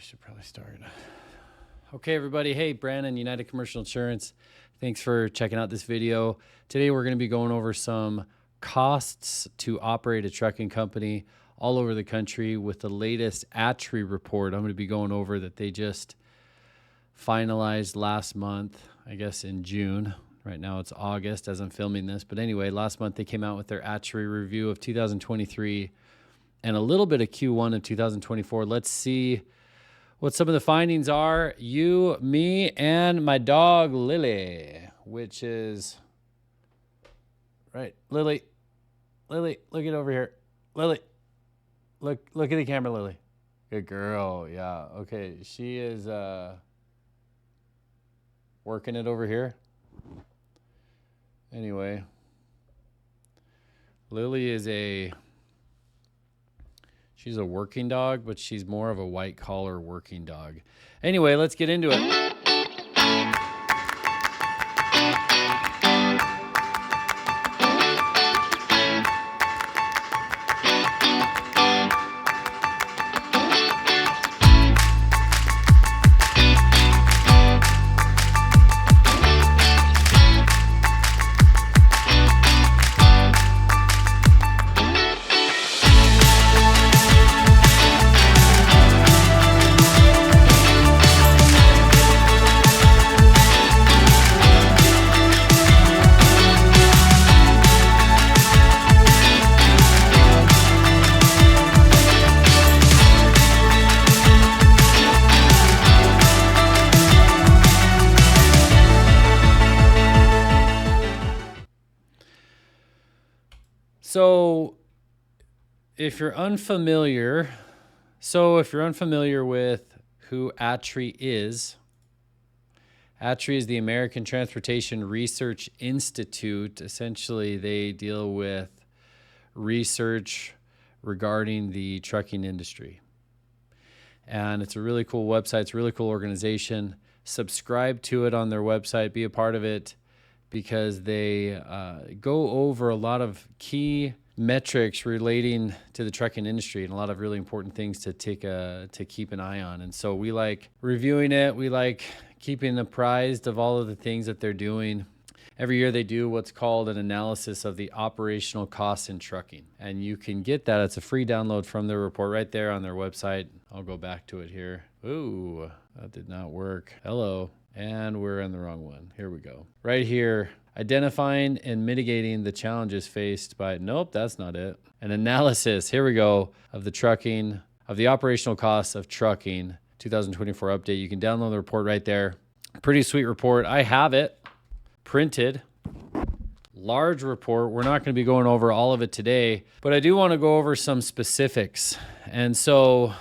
should probably start. Okay, everybody. Hey, Brandon, United Commercial Insurance. Thanks for checking out this video. Today, we're going to be going over some costs to operate a trucking company all over the country with the latest ATRI report. I'm going to be going over that they just finalized last month, I guess in June. Right now it's August as I'm filming this. But anyway, last month they came out with their ATRI review of 2023 and a little bit of Q1 of 2024. Let's see what some of the findings are. You, me, and my dog, Lily, which is, right, Lily, look it over here. Lily, look at the camera, Lily. Good girl, yeah. Okay, she is working it over here. Anyway, Lily is she's a working dog, but she's more of a white collar working dog. Anyway, let's get into it. So if you're unfamiliar with who ATRI is the American Transportation Research Institute. Essentially, they deal with research regarding the trucking industry. And it's a really cool website. It's a really cool organization. Subscribe to it on their website. Be a part of it, because they go over a lot of key metrics relating to the trucking industry and a lot of really important things to keep an eye on. And so we like reviewing it. We like keeping apprised of all of the things that they're doing. Every year they do what's called an analysis of the operational costs in trucking. And you can get that. It's a free download from their report right there on their website. I'll go back to it here. Ooh, that did not work. Hello. And we're on the wrong one. Here we go. Right here, identifying and mitigating the challenges faced by, nope, that's not it. An analysis, here we go, of the operational costs of trucking, 2024 update. You can download the report right there. Pretty sweet report. I have it printed. Large report. We're not going to be going over all of it today, but I do want to go over some specifics. And so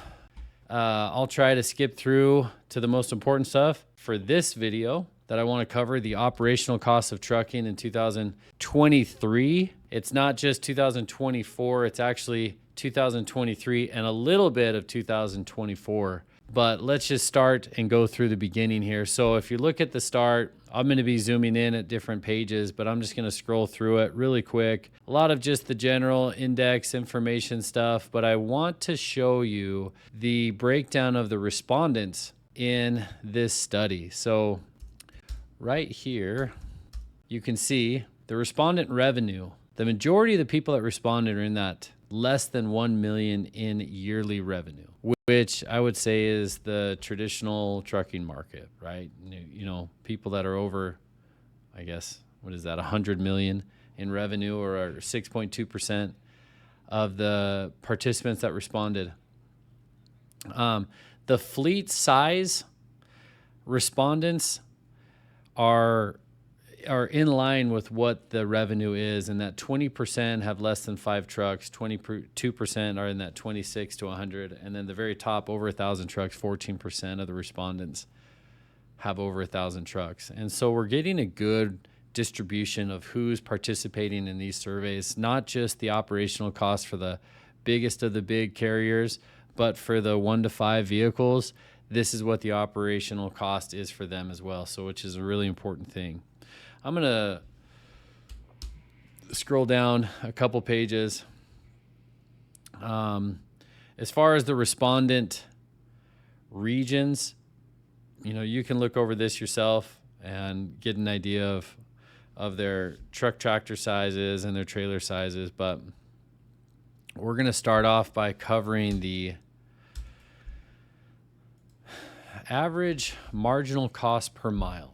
I'll try to skip through to the most important stuff for this video that I want to cover, the operational costs of trucking in 2023. It's not just 2024, it's actually 2023 and a little bit of 2024. But let's just start and go through the beginning here. So if you look at the start, I'm going to be zooming in at different pages, but I'm just going to scroll through it really quick. A lot of just the general index information stuff, but I want to show you the breakdown of the respondents in this study. So right here, you can see the respondent revenue. The majority of the people that responded are in that less than 1 million in yearly revenue, which I would say is the traditional trucking market, right? You know, people that are over, I guess, what is that, 100 million in revenue, or are 6.2% of the participants that responded. The fleet size respondents are in line with what the revenue is, and that 20% have less than 5 trucks, 22% are in that 26 to 100, and then the very top, over 1,000 trucks, 14% of the respondents have over 1,000 trucks. And so we're getting a good distribution of who's participating in these surveys, not just the operational costs for the biggest of the big carriers, but for the 1 to 5 vehicles. This is what the operational cost is for them as well, so which is a really important thing. I'm going to scroll down a couple pages. As far as the respondent regions. You can look over this yourself and get an idea of their truck tractor sizes and their trailer sizes. But we're going to start off by covering the average marginal cost per mile.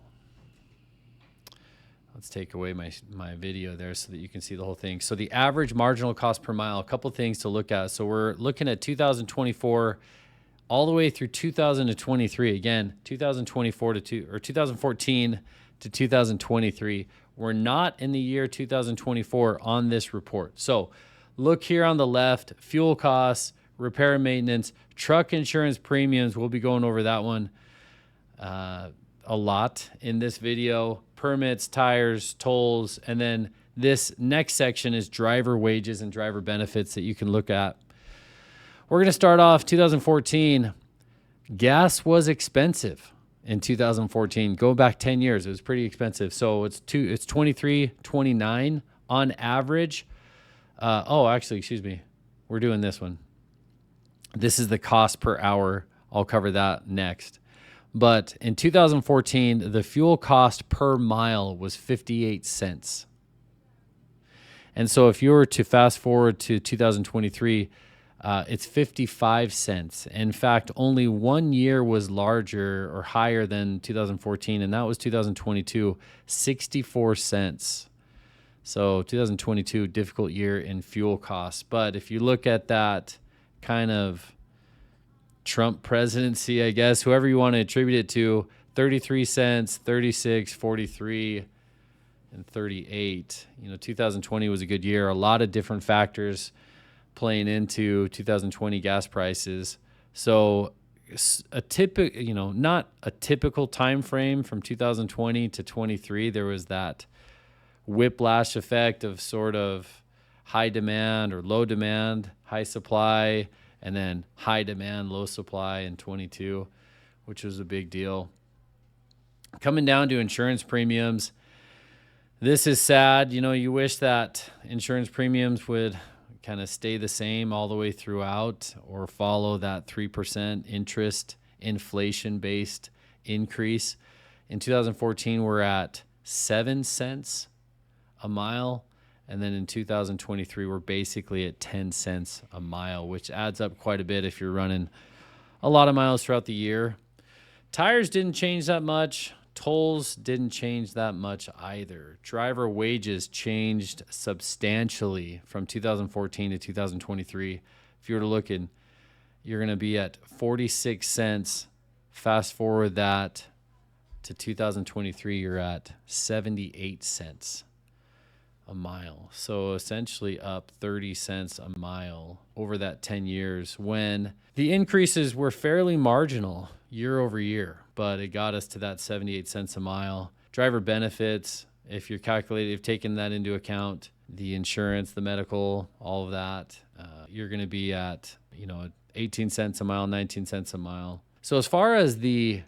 Let's take away my video there so that you can see the whole thing. So the average marginal cost per mile, a couple things to look at. So we're looking at 2024 all the way through 2023. Again, 2014 to 2023. We're not in the year 2024 on this report. So look here on the left, fuel costs, repair and maintenance, truck insurance premiums. We'll be going over that one a lot in this video. Permits, tires, tolls, and then this next section is driver wages and driver benefits that you can look at. We're going to start off 2014. Gas was expensive in 2014. Go back 10 years, it was pretty expensive. So it's $23.29 on average. Excuse me. We're doing this one. This is the cost per hour. I'll cover that next. But in 2014, the fuel cost per mile was 58 cents. And so if you were to fast forward to 2023, it's 55 cents. In fact, only 1 year was larger or higher than 2014, and that was 2022, 64 cents. So 2022, difficult year in fuel costs. But if you look at that kind of Trump presidency, I guess, whoever you want to attribute it to, 33 cents, 36, 43, and 38. 2020 was a good year. A lot of different factors playing into 2020 gas prices. So not a typical time frame from 2020 to 23. There was that whiplash effect of sort of high demand or low demand, high supply, and then high demand, low supply in 22, which was a big deal. Coming down to insurance premiums, this is sad. You wish that insurance premiums would kind of stay the same all the way throughout or follow that 3% interest inflation-based increase. In 2014, we're at 7 cents a mile. And then in 2023, we're basically at 10 cents a mile, which adds up quite a bit if you're running a lot of miles throughout the year. Tires didn't change that much. Tolls didn't change that much either. Driver wages changed substantially from 2014 to 2023. If you were to look in, you're going to be at 46 cents. Fast forward that to 2023, you're at 78 cents a mile. So essentially up 30 cents a mile over that 10 years, when the increases were fairly marginal year over year, but it got us to that 78 cents a mile. Driver benefits, if you're taking that into account, the insurance, the medical, all of that, you're going to be at, 18 cents a mile, 19 cents a mile. So as far as the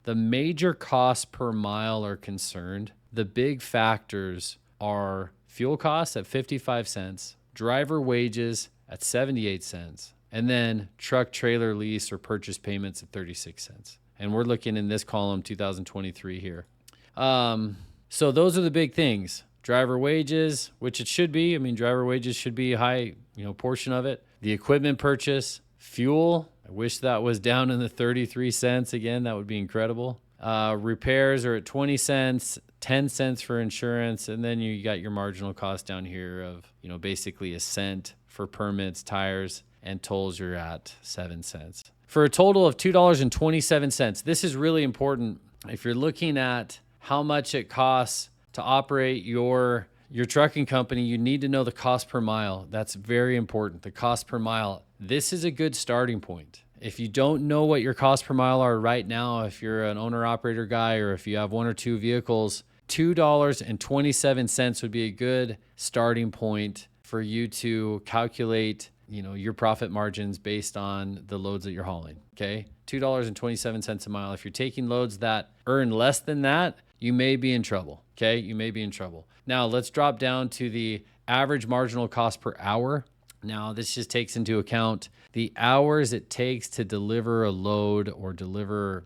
major costs per mile are concerned, the big factors are fuel costs at 55 cents, driver wages at 78 cents, and then truck trailer lease or purchase payments at 36 cents. And we're looking in this column 2023 here. So those are the big things. Driver wages, which it should be. Driver wages should be a high, portion of it. The equipment purchase, fuel. I wish that was down in the 33 cents again. That would be incredible. Repairs are at 20 cents, 10 cents for insurance, and then you got your marginal cost down here of, basically a cent for permits, tires, and tolls. You're at 7 cents. For a total of $2.27. This is really important. If you're looking at how much it costs to operate your trucking company, you need to know the cost per mile. That's very important, the cost per mile. This is a good starting point. If you don't know what your cost per mile are right now, if you're an owner-operator guy or if you have one or two vehicles, $2.27 would be a good starting point for you to calculate, your profit margins based on the loads that you're hauling, okay? $2.27 a mile. If you're taking loads that earn less than that, you may be in trouble, okay? You may be in trouble. Now, let's drop down to the average marginal cost per hour. Now, this just takes into account the hours it takes to deliver a load or deliver,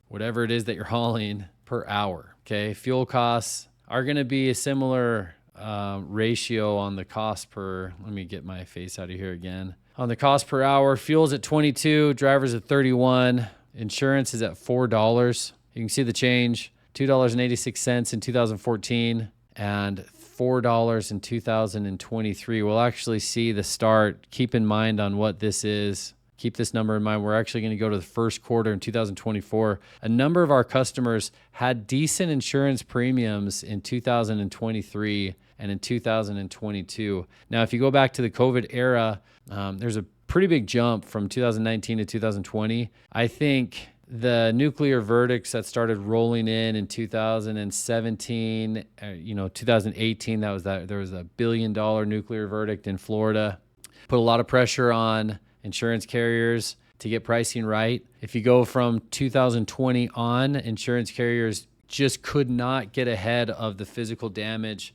whatever it is that you're hauling per hour. Okay. Fuel costs are going to be a similar ratio on the cost per, let me get my face out of here again. On the cost per hour, fuel's at 22, drivers at 31, insurance is at $4. You can see the change, $2.86 in 2014 and $4 in 2023. We'll actually see the start. Keep in mind on what this is. Keep this number in mind. We're actually going to go to the first quarter in 2024. A number of our customers had decent insurance premiums in 2023 and in 2022. Now, if you go back to the COVID era, there's a pretty big jump from 2019 to 2020. I think the nuclear verdicts that started rolling in 2017, 2018, there was a $1 billion nuclear verdict in Florida. Put a lot of pressure on insurance carriers to get pricing right. If you go from 2020 on, insurance carriers just could not get ahead of the physical damage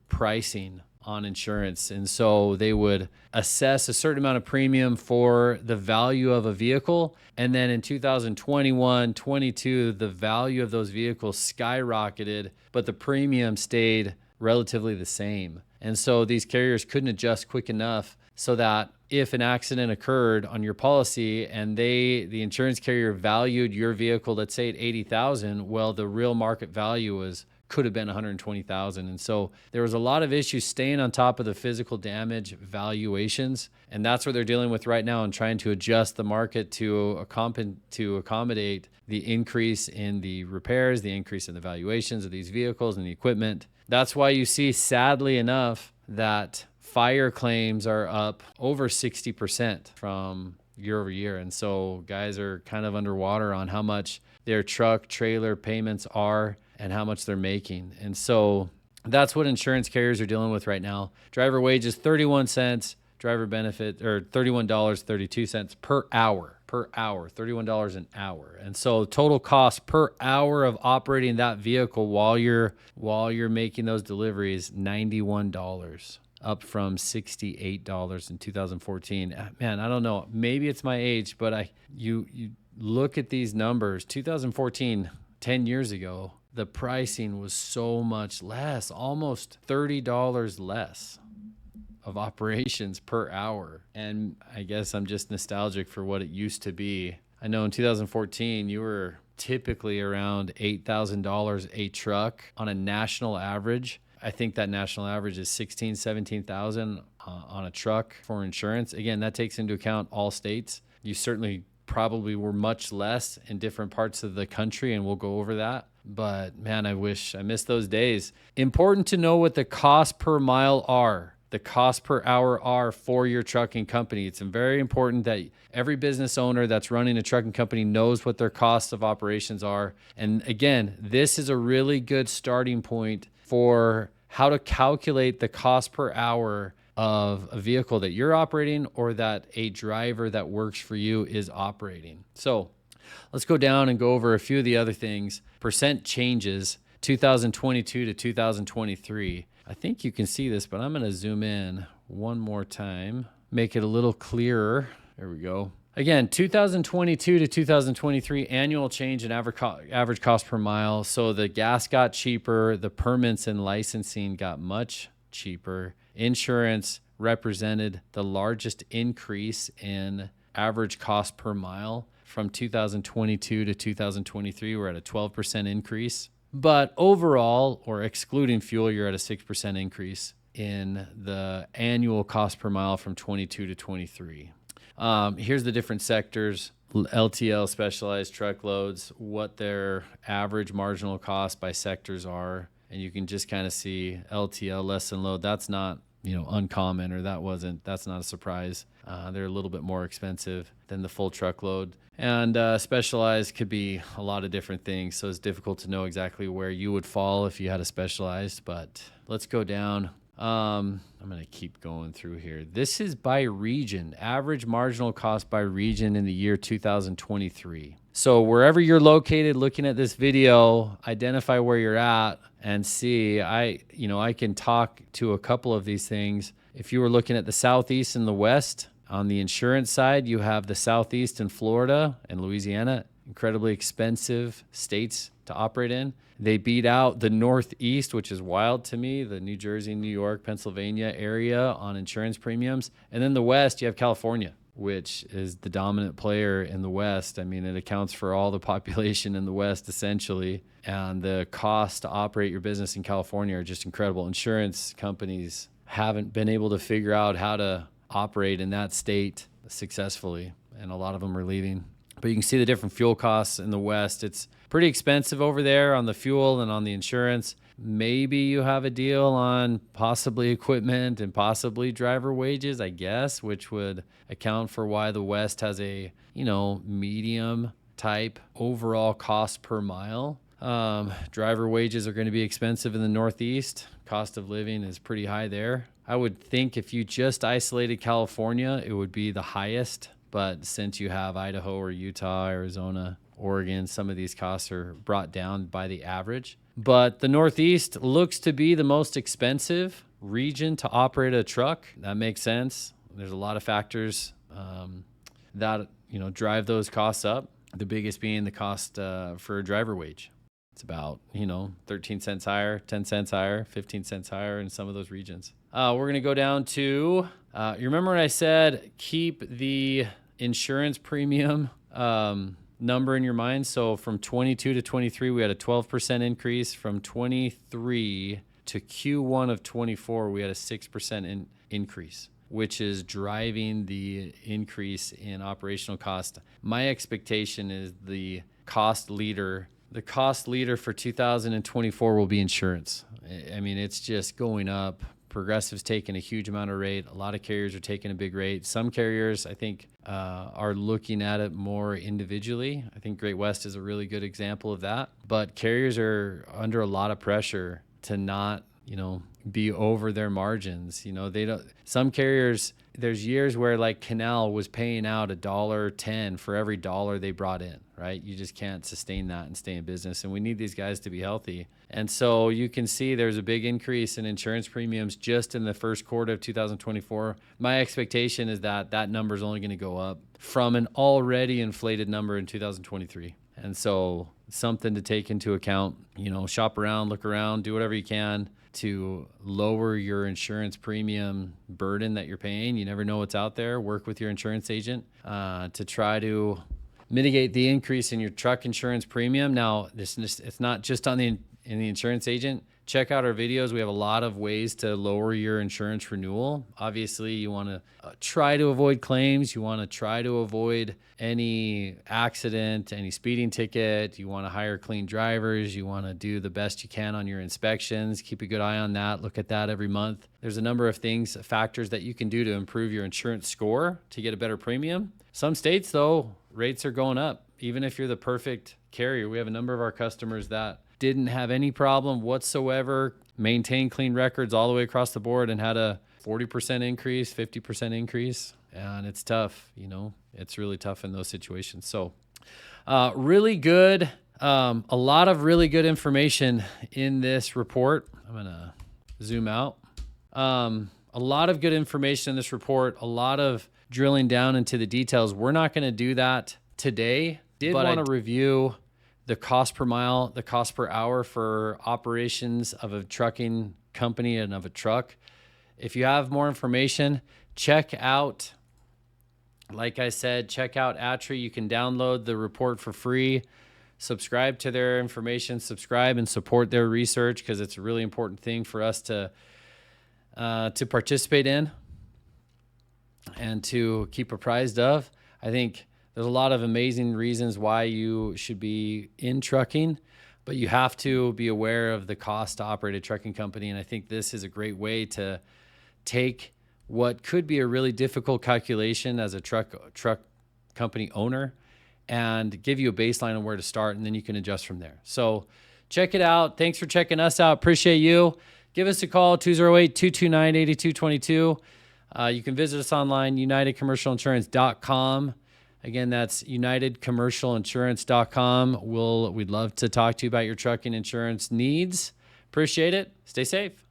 pricing on insurance. And so they would assess a certain amount of premium for the value of a vehicle. And then in 2021, 22, the value of those vehicles skyrocketed, but the premium stayed relatively the same. And so these carriers couldn't adjust quick enough so that if an accident occurred on your policy and the insurance carrier valued your vehicle, let's say at $80,000, well, the real market value could have been $120,000. And so there was a lot of issues staying on top of the physical damage valuations. And that's what they're dealing with right now and trying to adjust the market to accommodate the increase in the repairs, the increase in the valuations of these vehicles and the equipment. That's why you see, sadly enough, that fire claims are up over 60% from year over year. And so guys are kind of underwater on how much their truck trailer payments are and how much they're making. And so that's what insurance carriers are dealing with right now. Driver wages, 31 cents, driver benefit, or $31.32 per hour, $31 an hour. And so total cost per hour of operating that vehicle while you're making those deliveries, $91. Up from $68 in 2014. Man, I don't know. Maybe it's my age, but you look at these numbers. 2014, 10 years ago, the pricing was so much less, almost $30 less of operations per hour. And I guess I'm just nostalgic for what it used to be. I know in 2014, you were typically around $8,000 a truck on a national average. I think that national average is 16, 17,000 on a truck for insurance. Again, that takes into account all states. You certainly probably were much less in different parts of the country, and we'll go over that. But man, I wish I missed those days. Important to know what the cost per mile are, the cost per hour are for your trucking company. It's very important that every business owner that's running a trucking company knows what their costs of operations are. And again, this is a really good starting point for how to calculate the cost per hour of a vehicle that you're operating or that a driver that works for you is operating. So let's go down and go over a few of the other things. Percent changes, 2022 to 2023. I think you can see this, but I'm going to zoom in one more time, make it a little clearer. There we go. Again, 2022 to 2023 annual change in average cost per mile. So the gas got cheaper, the permits and licensing got much cheaper. Insurance represented the largest increase in average cost per mile from 2022 to 2023. We're at a 12% increase. But overall, or excluding fuel, you're at a 6% increase in the annual cost per mile from 22 to 23. Here's the different sectors, LTL, specialized truckloads, what their average marginal cost by sectors are. And you can just kind of see LTL, less than load. That's not, uncommon, or that's not a surprise. They're a little bit more expensive than the full truckload. And specialized could be a lot of different things. So it's difficult to know exactly where you would fall if you had a specialized, but let's go down. I'm going to keep going through here. This is by region, average marginal cost by region in the year 2023. So wherever you're located looking at this video, identify where you're at and see. I can talk to a couple of these things If you were looking at the Southeast and the West, on the insurance side, you have the Southeast and Florida and Louisiana, incredibly expensive states to operate in. They beat out the Northeast, which is wild to me, the New Jersey, New York, Pennsylvania area on insurance premiums. And then the West, you have California, which is the dominant player in the West. I mean, it accounts for all the population in the West, essentially. And the cost to operate your business in California are just incredible. Insurance companies haven't been able to figure out how to operate in that state successfully, and a lot of them are leaving. But you can see the different fuel costs in the West. It's pretty expensive over there on the fuel and on the insurance. Maybe you have a deal on possibly equipment and possibly driver wages, I guess, which would account for why the West has a, medium type overall cost per mile. Driver wages are going to be expensive in the Northeast. Cost of living is pretty high there. I would think if you just isolated California, it would be the highest. But since you have Idaho or Utah, Arizona, Oregon, some of these costs are brought down by the average. But the Northeast looks to be the most expensive region to operate a truck. That makes sense. There's a lot of factors that drive those costs up. The biggest being the cost for a driver wage. It's about 13 cents higher, 10 cents higher, 15 cents higher in some of those regions. We're going to go down to, you remember when I said keep the insurance premium number in your mind? So from 22 to 23, we had a 12% increase. From 23 to Q1 of 24, we had a 6% increase, which is driving the increase in operational cost. My expectation is the cost leader for 2024 will be insurance. I mean, it's just going up. Progressive's taking a huge amount of rate. A lot of carriers are taking a big rate. Some carriers, I think, are looking at it more individually. I think Great West is a really good example of that. But carriers are under a lot of pressure to not, be over their margins. They don't. Some carriers, there's years where like Canal was paying out $1.10 for every dollar they brought in, right? You just can't sustain that and stay in business. And we need these guys to be healthy. And so you can see there's a big increase in insurance premiums just in the first quarter of 2024. My expectation is that that number is only going to go up from an already inflated number in 2023. And so something to take into account, shop around, look around, do whatever you can to lower your insurance premium burden that you're paying. You never know what's out there. Work with your insurance agent to try to mitigate the increase in your truck insurance premium. Now, it's not just on the insurance agent. Check out our videos. We have a lot of ways to lower your insurance renewal. Obviously, you want to try to avoid claims. You want to try to avoid any accident, any speeding ticket. You want to hire clean drivers. You want to do the best you can on your inspections. Keep a good eye on that. Look at that every month. There's a number of factors that you can do to improve your insurance score to get a better premium. Some states, though, rates are going up. Even if you're the perfect carrier, we have a number of our customers that didn't have any problem whatsoever, maintained clean records all the way across the board, and had a 40% increase, 50% increase. And it's tough, it's really tough in those situations. So really good, a lot of really good information in this report. I'm going to zoom out. A lot of good information in this report, a lot of drilling down into the details. We're not going to do that today. I want to review the cost per mile, the cost per hour for operations of a trucking company and of a truck. If you have more information, check out, like I said, check out ATRI. You can download the report for free. Subscribe to their information, subscribe and support their research, because it's a really important thing for us to participate in and to keep apprised of. I think there's a lot of amazing reasons why you should be in trucking, but you have to be aware of the cost to operate a trucking company. And I think this is a great way to take what could be a really difficult calculation as a truck company owner and give you a baseline on where to start, and then you can adjust from there. So check it out. Thanks for checking us out. Appreciate you. Give us a call, 208-229-8222. You can visit us online, unitedcommercialinsurance.com. Again, that's unitedcommercialinsurance.com. We'd love to talk to you about your trucking insurance needs. Appreciate it. Stay safe.